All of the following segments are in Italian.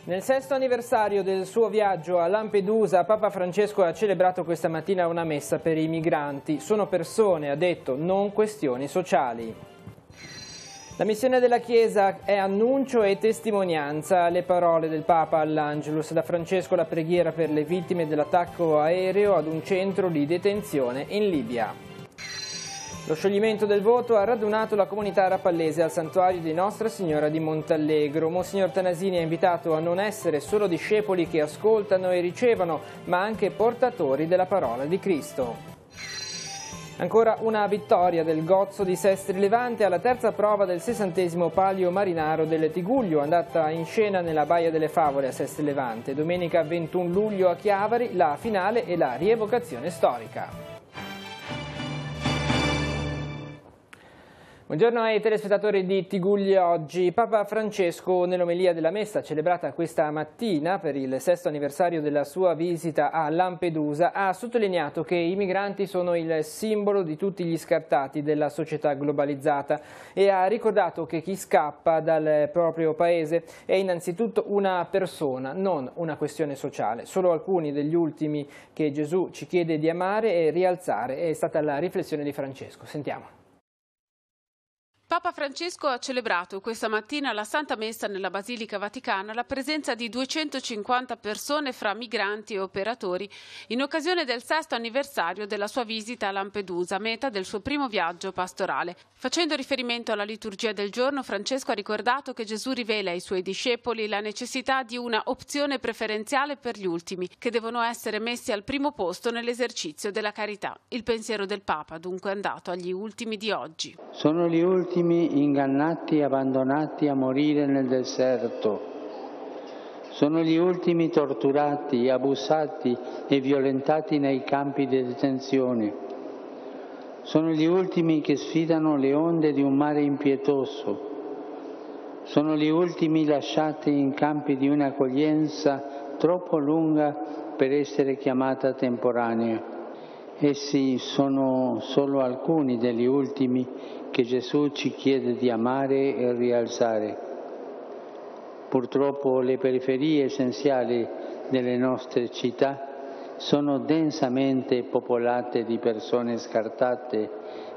Nel sesto anniversario del suo viaggio a Lampedusa, Papa Francesco ha celebrato questa mattina una messa per i migranti. Sono persone, ha detto, non questioni sociali. La missione della Chiesa è annuncio e testimonianza. Le parole del Papa all'Angelus. Da Francesco la preghiera per le vittime dell'attacco aereo ad un centro di detenzione in Libia. Lo scioglimento del voto ha radunato la comunità rapallese al santuario di Nostra Signora di Montallegro. Monsignor Tanasini ha invitato a non essere solo discepoli che ascoltano e ricevono, ma anche portatori della parola di Cristo. Ancora una vittoria del Gozzo di Sestri Levante alla terza prova del 60° Palio Marinaro del Tigullio, andata in scena nella Baia delle Favole a Sestri Levante. Domenica 21 luglio a Chiavari la finale e la rievocazione storica. Buongiorno ai telespettatori di Tigullio oggi. Papa Francesco nell'omelia della messa celebrata questa mattina per il sesto anniversario della sua visita a Lampedusa ha sottolineato che i migranti sono il simbolo di tutti gli scartati della società globalizzata e ha ricordato che chi scappa dal proprio paese è innanzitutto una persona, non una questione sociale. Solo alcuni degli ultimi che Gesù ci chiede di amare e rialzare è stata la riflessione di Francesco. Sentiamo. Papa Francesco ha celebrato questa mattina alla Santa Messa nella Basilica Vaticana la presenza di 250 persone fra migranti e operatori in occasione del sesto anniversario della sua visita a Lampedusa, meta del suo primo viaggio pastorale. Facendo riferimento alla liturgia del giorno, Francesco ha ricordato che Gesù rivela ai suoi discepoli la necessità di una opzione preferenziale per gli ultimi, che devono essere messi al primo posto nell'esercizio della carità. Il pensiero del Papa dunque è andato agli ultimi di oggi. Sono gli ultimi ingannati e abbandonati a morire nel deserto. Sono gli ultimi torturati, abusati e violentati nei campi di detenzione. Sono gli ultimi che sfidano le onde di un mare impietoso. Sono gli ultimi lasciati in campi di un'accoglienza troppo lunga per essere chiamata temporanea. Essi sono solo alcuni degli ultimi che Gesù ci chiede di amare e rialzare. Purtroppo le periferie essenziali delle nostre città sono densamente popolate di persone scartate,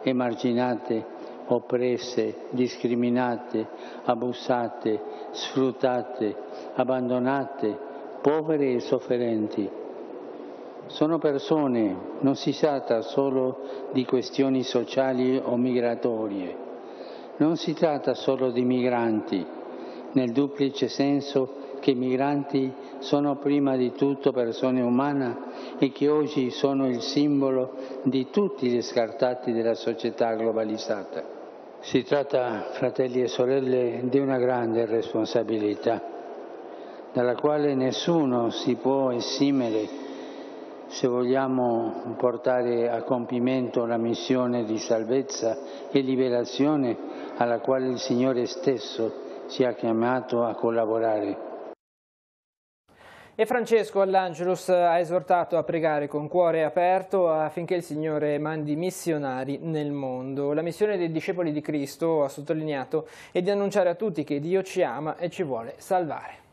emarginate, oppresse, discriminate, abusate, sfruttate, abbandonate, povere e sofferenti. Sono persone, non si tratta solo di questioni sociali o migratorie, non si tratta solo di migranti, nel duplice senso che i migranti sono prima di tutto persone umane e che oggi sono il simbolo di tutti gli scartati della società globalizzata. Si tratta, fratelli e sorelle, di una grande responsabilità, dalla quale nessuno si può esimere se vogliamo portare a compimento la missione di salvezza e liberazione alla quale il Signore stesso ci ha chiamato a collaborare. E Francesco all'Angelus ha esortato a pregare con cuore aperto affinché il Signore mandi missionari nel mondo. La missione dei discepoli di Cristo, ha sottolineato, è di annunciare a tutti che Dio ci ama e ci vuole salvare.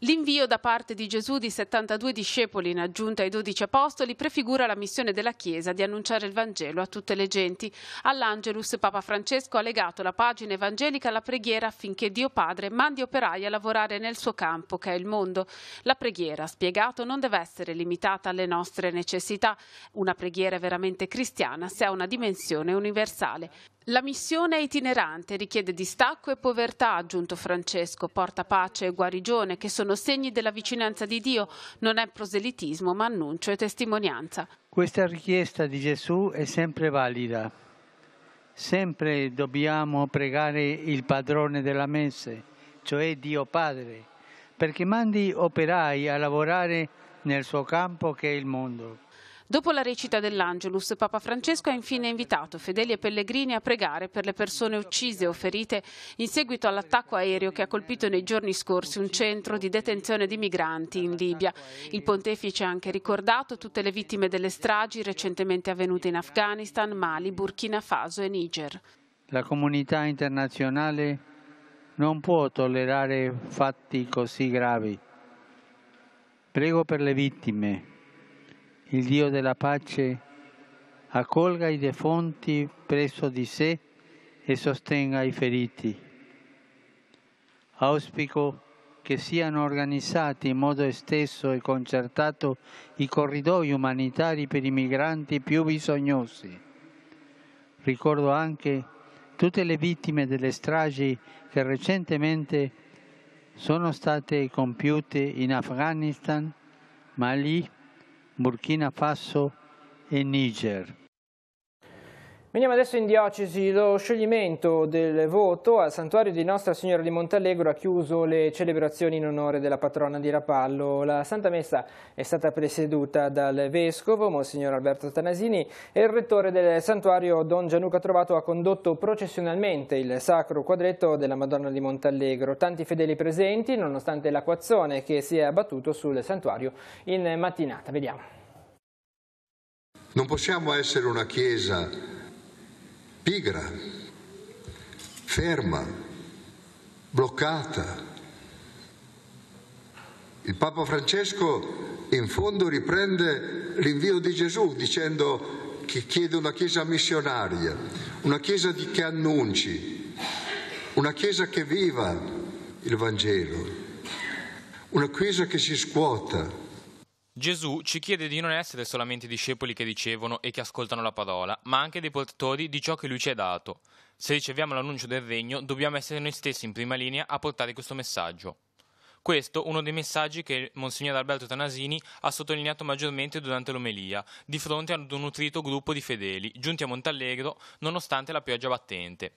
L'invio da parte di Gesù di 72 discepoli in aggiunta ai 12 apostoli prefigura la missione della Chiesa di annunciare il Vangelo a tutte le genti. All'Angelus Papa Francesco ha legato la pagina evangelica alla preghiera affinché Dio Padre mandi operai a lavorare nel suo campo, che è il mondo. La preghiera, ha spiegato, non deve essere limitata alle nostre necessità. Una preghiera veramente cristiana se ha una dimensione universale. La missione è itinerante, richiede distacco e povertà, ha aggiunto Francesco, porta pace e guarigione, che sono segni della vicinanza di Dio, non è proselitismo ma annuncio e testimonianza. Questa richiesta di Gesù è sempre valida. Sempre dobbiamo pregare il padrone della messe, cioè Dio Padre, perché mandi operai a lavorare nel suo campo che è il mondo. Dopo la recita dell'Angelus, Papa Francesco ha infine invitato fedeli e pellegrini a pregare per le persone uccise o ferite in seguito all'attacco aereo che ha colpito nei giorni scorsi un centro di detenzione di migranti in Libia. Il pontefice ha anche ricordato tutte le vittime delle stragi recentemente avvenute in Afghanistan, Mali, Burkina Faso e Niger. La comunità internazionale non può tollerare fatti così gravi. Prego per le vittime. Il Dio della pace accolga i defunti presso di sé e sostenga i feriti. Auspico che siano organizzati in modo esteso e concertato i corridoi umanitari per i migranti più bisognosi. Ricordo anche tutte le vittime delle stragi che recentemente sono state compiute in Afghanistan, Mali, Burkina Faso e Niger. Veniamo adesso in diocesi. Lo scioglimento del voto al santuario di Nostra Signora di Montallegro ha chiuso le celebrazioni in onore della patrona di Rapallo. La Santa Messa è stata presieduta dal Vescovo, Monsignor Alberto Tanasini, e il Rettore del santuario, Don Gianluca Trovato, ha condotto processionalmente il Sacro Quadretto della Madonna di Montallegro. Tanti fedeli presenti, nonostante l'acquazzone che si è abbattuto sul santuario in mattinata. Vediamo. Non possiamo essere una Chiesa pigra, ferma, bloccata. Il Papa Francesco in fondo riprende l'invio di Gesù dicendo che chiede una Chiesa missionaria, una Chiesa che annunci, una Chiesa che viva il Vangelo, una Chiesa che si scuota. Gesù ci chiede di non essere solamente discepoli che ricevono e che ascoltano la parola, ma anche dei portatori di ciò che Lui ci ha dato. Se riceviamo l'annuncio del Regno, dobbiamo essere noi stessi in prima linea a portare questo messaggio. Questo uno dei messaggi che Monsignor Alberto Tanasini ha sottolineato maggiormente durante l'omelia, di fronte ad un nutrito gruppo di fedeli, giunti a Montallegro nonostante la pioggia battente.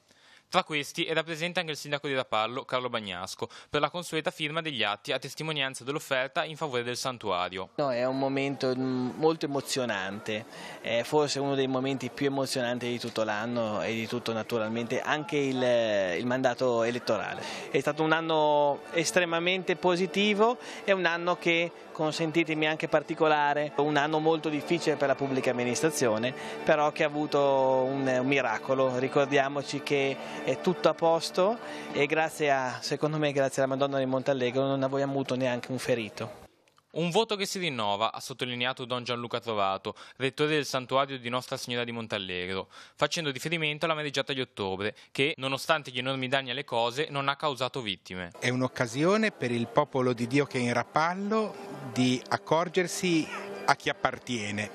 Tra questi era presente anche il sindaco di Rapallo, Carlo Bagnasco, per la consueta firma degli atti a testimonianza dell'offerta in favore del santuario. No, è un momento molto emozionante, è forse uno dei momenti più emozionanti di tutto l'anno e di tutto naturalmente anche il mandato elettorale. È stato un anno estremamente positivo, è un anno che, consentitemi anche particolare, un anno molto difficile per la pubblica amministrazione, però che ha avuto un miracolo. Ricordiamoci che è tutto a posto e secondo me grazie alla Madonna di Montallegro non abbiamo avuto neanche un ferito. Un voto che si rinnova, ha sottolineato Don Gianluca Trovato, rettore del santuario di Nostra Signora di Montallegro, facendo riferimento alla mareggiata di ottobre che, nonostante gli enormi danni alle cose, non ha causato vittime. È un'occasione per il popolo di Dio che è in Rapallo di accorgersi a chi appartiene.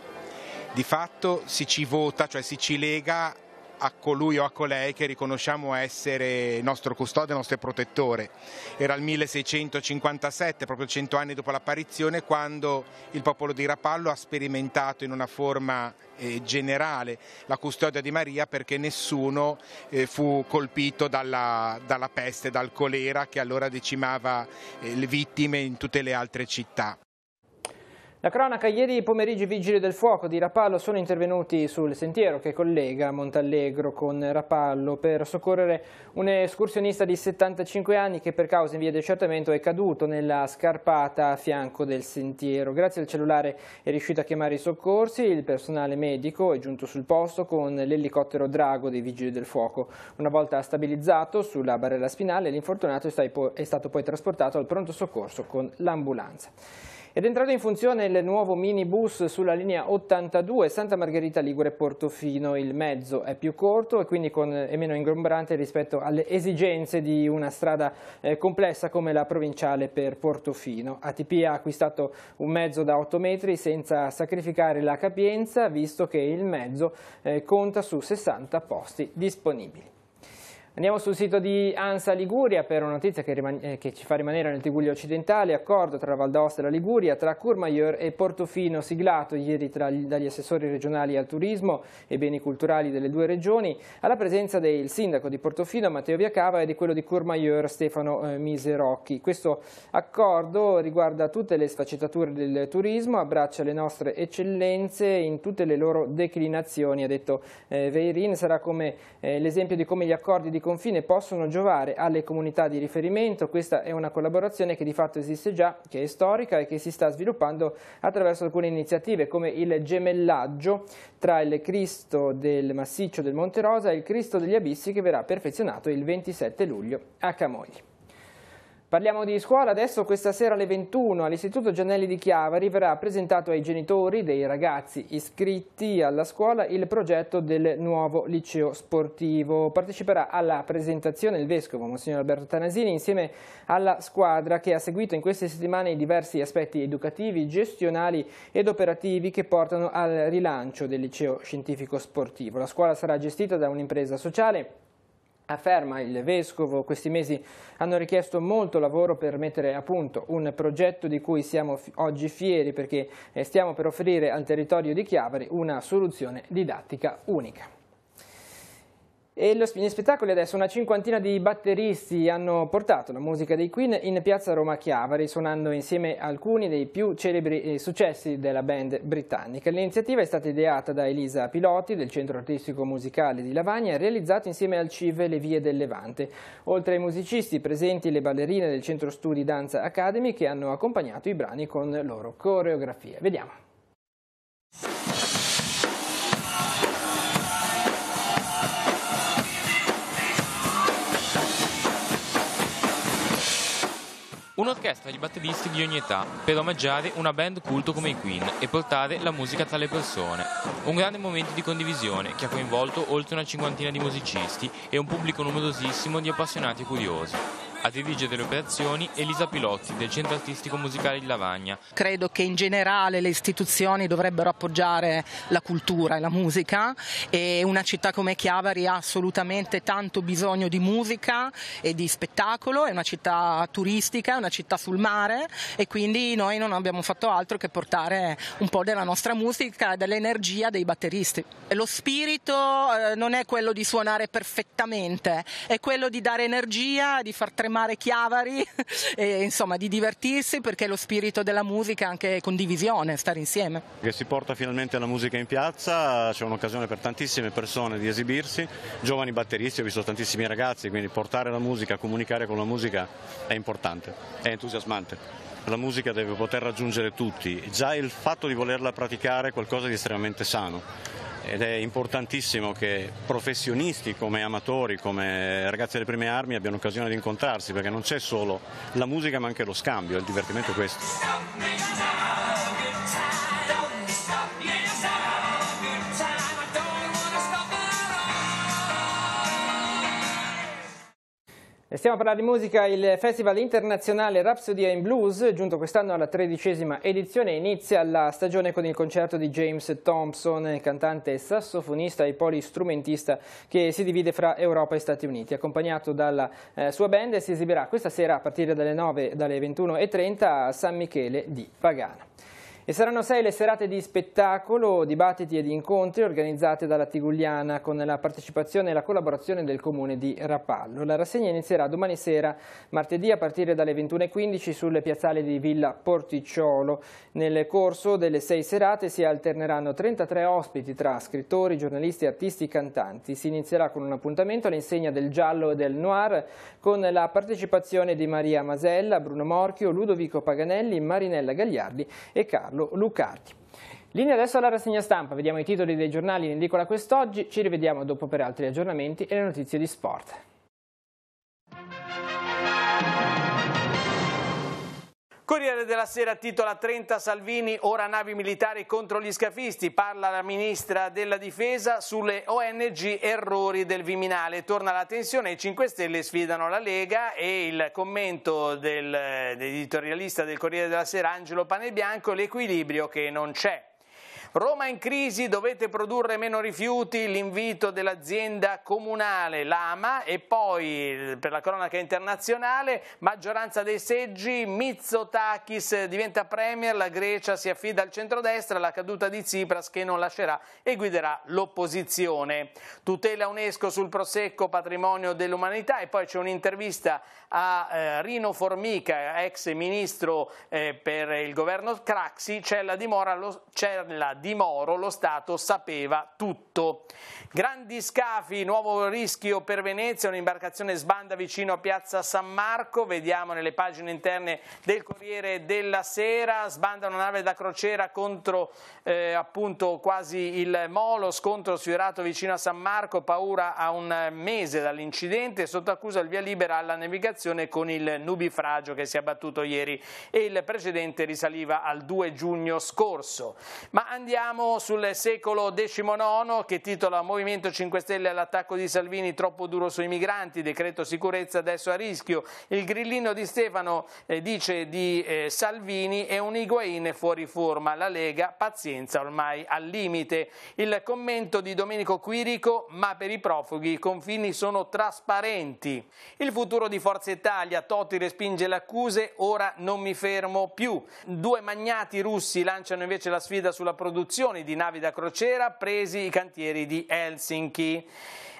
Di fatto si ci vota, cioè si ci lega a colui o a colei che riconosciamo essere nostro custode, nostro protettore. Era il 1657, proprio 100 anni dopo l'apparizione, quando il popolo di Rapallo ha sperimentato in una forma generale la custodia di Maria, perché nessuno fu colpito dalla peste, dal colera che allora decimava le vittime in tutte le altre città. La cronaca: ieri i pomeriggi i vigili del fuoco di Rapallo sono intervenuti sul sentiero che collega Montallegro con Rapallo per soccorrere un escursionista di 75 anni che per cause in via di accertamento è caduto nella scarpata a fianco del sentiero. Grazie al cellulare è riuscito a chiamare i soccorsi, il personale medico è giunto sul posto con l'elicottero Drago dei vigili del fuoco. Una volta stabilizzato sulla barriera spinale, l'infortunato è stato poi trasportato al pronto soccorso con l'ambulanza. Ed è entrato in funzione il nuovo minibus sulla linea 82 Santa Margherita Ligure-Portofino. Il mezzo è più corto e quindi è meno ingombrante rispetto alle esigenze di una strada complessa come la provinciale per Portofino. ATP ha acquistato un mezzo da 8 metri senza sacrificare la capienza, visto che il mezzo conta su 60 posti disponibili. Andiamo sul sito di ANSA Liguria per una notizia che ci fa rimanere nel Tigullio occidentale. Accordo tra la Val d'Aosta e la Liguria, tra Courmayeur e Portofino, siglato ieri dagli assessori regionali al turismo e beni culturali delle due regioni, alla presenza del sindaco di Portofino Matteo Viacava e di quello di Courmayeur Stefano Miserocchi. Questo accordo riguarda tutte le sfaccettature del turismo, abbraccia le nostre eccellenze in tutte le loro declinazioni, ha detto Veirin. Sarà come l'esempio di come gli accordi di confine possono giovare alle comunità di riferimento. Questa è una collaborazione che di fatto esiste già, che è storica e che si sta sviluppando attraverso alcune iniziative come il gemellaggio tra il Cristo del Massiccio del Monte Rosa e il Cristo degli Abissi, che verrà perfezionato il 27 luglio a Camogli. Parliamo di scuola adesso. Questa sera alle 21 all'Istituto Giannelli di Chiavari verrà presentato ai genitori dei ragazzi iscritti alla scuola il progetto del nuovo liceo sportivo. Parteciperà alla presentazione il vescovo Monsignor Alberto Tanasini insieme alla squadra che ha seguito in queste settimane i diversi aspetti educativi, gestionali ed operativi che portano al rilancio del liceo scientifico sportivo. La scuola sarà gestita da un'impresa sociale. Afferma il vescovo, questi mesi hanno richiesto molto lavoro per mettere a punto un progetto di cui siamo oggi fieri, perché stiamo per offrire al territorio di Chiavari una soluzione didattica unica. E negli spettacoli adesso una cinquantina di batteristi hanno portato la musica dei Queen in piazza Roma Chiavari, suonando insieme alcuni dei più celebri successi della band britannica. L'iniziativa è stata ideata da Elisa Piloti del Centro Artistico Musicale di Lavagna e realizzata insieme al CIV Le Vie del Levante. Oltre ai musicisti presenti le ballerine del Centro Studi Danza Academy che hanno accompagnato i brani con loro coreografie. Vediamo. Un'orchestra di batteristi di ogni età per omaggiare una band culto come i Queen e portare la musica tra le persone. Un grande momento di condivisione che ha coinvolto oltre una cinquantina di musicisti e un pubblico numerosissimo di appassionati e curiosi. A dirigere le operazioni Elisa Pilotti del Centro Artistico Musicale di Lavagna. Credo che in generale le istituzioni dovrebbero appoggiare la cultura e la musica, e una città come Chiavari ha assolutamente tanto bisogno di musica e di spettacolo, è una città turistica, è una città sul mare, e quindi noi non abbiamo fatto altro che portare un po' della nostra musica e dell'energia dei batteristi. E lo spirito non è quello di suonare perfettamente, è quello di dare energia, di far tremare Chiavari e insomma di divertirsi, perché lo spirito della musica è anche condivisione, stare insieme. Che si porta finalmente la musica in piazza, c'è un'occasione per tantissime persone di esibirsi, giovani batteristi, ho visto tantissimi ragazzi, quindi portare la musica, comunicare con la musica è importante, è entusiasmante. La musica deve poter raggiungere tutti, già il fatto di volerla praticare è qualcosa di estremamente sano. Ed è importantissimo che professionisti come amatori, come ragazzi delle prime armi abbiano occasione di incontrarsi, perché non c'è solo la musica ma anche lo scambio, il divertimento è questo. Stiamo a parlare di musica. Il Festival Internazionale Rhapsody in Blues, giunto quest'anno alla 13ª edizione, inizia la stagione con il concerto di James Thompson, cantante sassofonista e polistrumentista che si divide fra Europa e Stati Uniti. Accompagnato dalla sua band, si esibirà questa sera a partire dalle 21:30 a San Michele di Pagano. E saranno 6 le serate di spettacolo, dibattiti ed incontri organizzate dalla Tigugliana con la partecipazione e la collaborazione del comune di Rapallo. La rassegna inizierà domani sera, martedì, a partire dalle 21:15 sul piazzale di Villa Porticciolo. Nel corso delle 6 serate si alterneranno 33 ospiti tra scrittori, giornalisti, artisti e cantanti. Si inizierà con un appuntamento all'insegna del giallo e del noir con la partecipazione di Maria Masella, Bruno Morchio, Ludovico Paganelli, Marinella Gagliardi e Carlo Lucardi. Linea adesso alla rassegna stampa, vediamo i titoli dei giornali in edicola quest'oggi, ci rivediamo dopo per altri aggiornamenti e le notizie di sport. Corriere della Sera titola 30 Salvini, ora navi militari contro gli scafisti, parla la ministra della difesa sulle ONG errori del Viminale, torna la tensione, i 5 Stelle sfidano la Lega e il commento dell'editorialista del Corriere della Sera Angelo Panebianco, l'equilibrio che non c'è. Roma in crisi, dovete produrre meno rifiuti, l'invito dell'azienda comunale Lama, e poi per la cronaca internazionale maggioranza dei seggi, Mitsotakis diventa premier, la Grecia si affida al centrodestra, la caduta di Tsipras che non lascerà e guiderà l'opposizione. Tutela UNESCO sul Prosecco, patrimonio dell'umanità, e poi c'è un'intervista a Rino Formica, ex ministro per il governo Craxi, Cella Di Moro, lo Stato sapeva tutto. Grandi scafi, nuovo rischio per Venezia, un'imbarcazione sbanda vicino a Piazza San Marco, vediamo nelle pagine interne del Corriere della Sera, sbanda una nave da crociera contro appunto quasi il molo, scontro sfiorato vicino a San Marco, paura a un mese dall'incidente, sotto accusa il via libera alla navigazione con il nubifragio che si è abbattuto ieri e il precedente risaliva al 2 giugno scorso. Ma andiamo sul Secolo XIX che titola Movimento 5 Stelle all'attacco di Salvini, troppo duro sui migranti, decreto sicurezza adesso a rischio. Il grillino di Stefano dice di Salvini è un Higuain fuori forma, la Lega pazienza ormai al limite. Il commento di Domenico Quirico, ma per i profughi i confini sono trasparenti. Il futuro di Forza Italia, Totti respinge le accuse, ora non mi fermo più. 2 magnati russi lanciano invece la sfida sulla produzione di navi da crociera, presi i cantieri di Helsinki.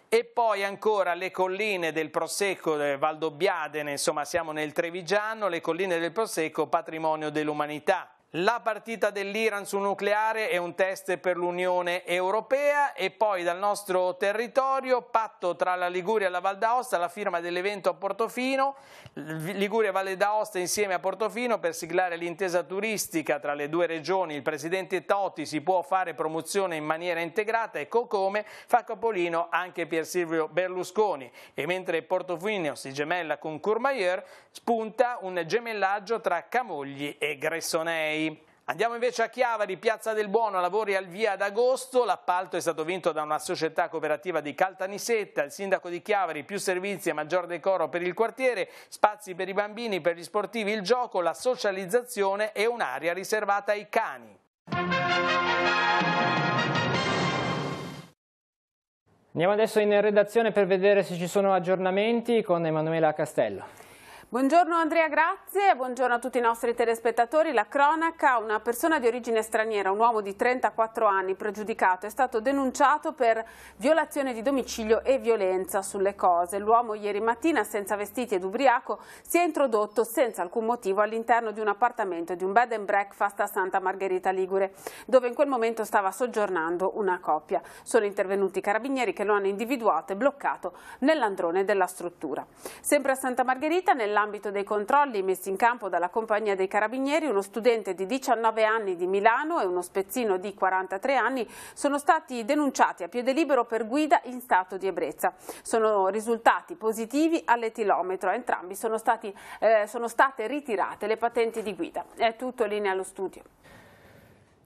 E poi ancora le colline del Prosecco, Valdobbiadene, insomma siamo nel Trevigiano, le colline del Prosecco, patrimonio dell'umanità. La partita dell'Iran sul nucleare è un test per l'Unione Europea e poi dal nostro territorio, patto tra la Liguria e la Val d'Aosta, la firma dell'evento a Portofino, Liguria e Valle d'Aosta insieme a Portofino per siglare l'intesa turistica tra le 2 regioni. Il presidente Totti si può fare promozione in maniera integrata, ecco come fa capolino anche Pier Silvio Berlusconi e mentre Portofino si gemella con Courmayeur spunta un gemellaggio tra Camogli e Gressonei. Andiamo invece a Chiavari, Piazza del Buono, lavori al via ad agosto, l'appalto è stato vinto da una società cooperativa di Caltanissetta, il sindaco di Chiavari, più servizi e maggior decoro per il quartiere, spazi per i bambini, per gli sportivi, il gioco, la socializzazione e un'area riservata ai cani. Andiamo adesso in redazione per vedere se ci sono aggiornamenti con Emanuela Castello. Buongiorno Andrea, grazie. Buongiorno a tutti i nostri telespettatori. La cronaca, una persona di origine straniera, un uomo di 34 anni pregiudicato, è stato denunciato per violazione di domicilio e violenza sulle cose. L'uomo ieri mattina, senza vestiti ed ubriaco, si è introdotto senza alcun motivo all'interno di un appartamento di un bed and breakfast a Santa Margherita Ligure, dove in quel momento stava soggiornando una coppia. Sono intervenuti i carabinieri che lo hanno individuato e bloccato nell'androne della struttura. Sempre a Santa Margherita, nell'ambito dei controlli messi in campo dalla compagnia dei carabinieri, uno studente di 19 anni di Milano e uno spezzino di 43 anni sono stati denunciati a piede libero per guida in stato di ebbrezza. Sono risultati positivi all'etilometro, a entrambi sono state ritirate le patenti di guida. È tutto, linea allo studio.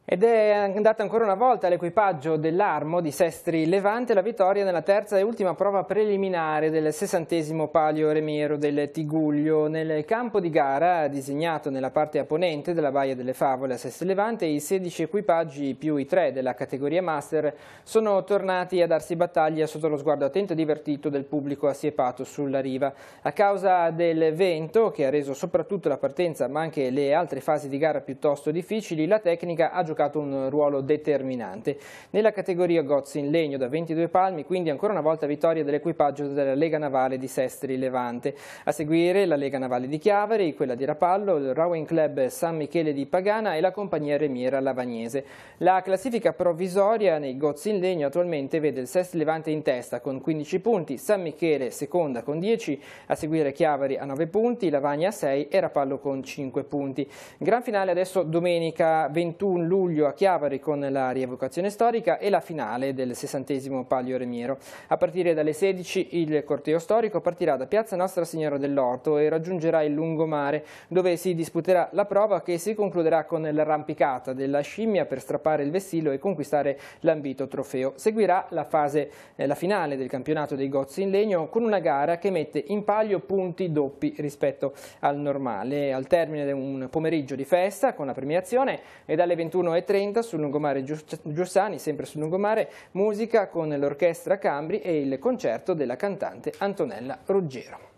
Ed è andata ancora una volta all'equipaggio dell'Armo di Sestri Levante la vittoria nella terza e ultima prova preliminare del 60° Palio Remiero del Tigullio. Nel campo di gara, disegnato nella parte a ponente della Baia delle Favole a Sestri Levante, i 16 equipaggi più i 3 della categoria Master sono tornati a darsi battaglia sotto lo sguardo attento e divertito del pubblico assiepato sulla riva. A causa del vento, che ha reso soprattutto la partenza ma anche le altre fasi di gara piuttosto difficili, la tecnica ha giocato un ruolo determinante. Nella categoria Gozzi in legno da 22 palmi, quindi ancora una volta vittoria dell'equipaggio della Lega Navale di Sestri Levante. A seguire la Lega Navale di Chiavari, quella di Rapallo, il Rowing Club San Michele di Pagana e la compagnia Remiera Lavagnese. La classifica provvisoria nei Gozzi in legno attualmente vede il Sestri Levante in testa con 15 punti, San Michele seconda con 10, a seguire Chiavari a 9 punti, Lavagna a 6 e Rapallo con 5 punti. Gran finale adesso domenica 21 luglio a Chiavari con la rievocazione storica e la finale del 60° Palio Remiero. A partire dalle 16 il corteo storico partirà da Piazza Nostra Signora dell'Orto e raggiungerà il lungomare, dove si disputerà la prova che si concluderà con l'arrampicata della scimmia per strappare il vessillo e conquistare l'ambito trofeo. Seguirà la finale del campionato dei Gozzi in legno con una gara che mette in palio punti doppi rispetto al normale. Al termine di un pomeriggio di festa con la premiazione e dalle 21:30 sul lungomare Giussani, sempre sul lungomare, musica con l'orchestra Cambri e il concerto della cantante Antonella Ruggero.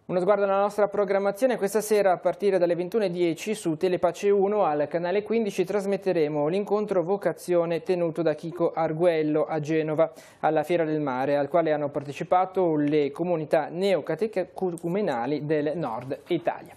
Uno sguardo alla nostra programmazione: questa sera a partire dalle 21:10 su Telepace 1 al canale 15 trasmetteremo l'incontro Vocazione tenuto da Chico Arguello a Genova alla Fiera del Mare, al quale hanno partecipato le comunità neocatecumenali del Nord Italia.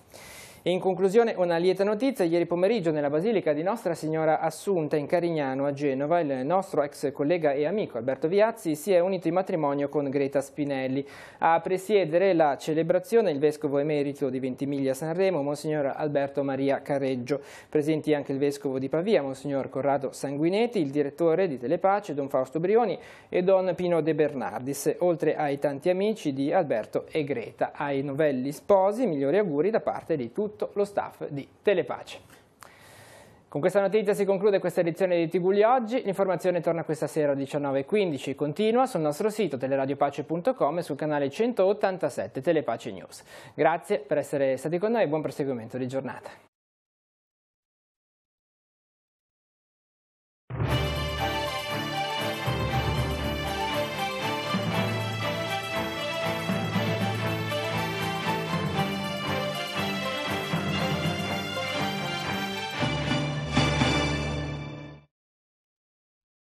E in conclusione una lieta notizia: ieri pomeriggio nella Basilica di Nostra Signora Assunta in Carignano a Genova il nostro ex collega e amico Alberto Viazzi si è unito in matrimonio con Greta Spinelli. A presiedere la celebrazione il vescovo emerito di Ventimiglia Sanremo, Monsignor Alberto Maria Carreggio. Presenti anche il vescovo di Pavia, Monsignor Corrado Sanguinetti, il direttore di Telepace, Don Fausto Brioni e Don Pino De Bernardis, oltre ai tanti amici di Alberto e Greta. Ai novelli sposi migliori auguri da parte di tutti lo staff di Telepace. Con questa notizia si conclude questa edizione di TV Oggi. L'informazione torna questa sera alle 19:15. Continua sul nostro sito teleradiopace.com e sul canale 187 Telepace News. Grazie per essere stati con noi e buon proseguimento di giornata.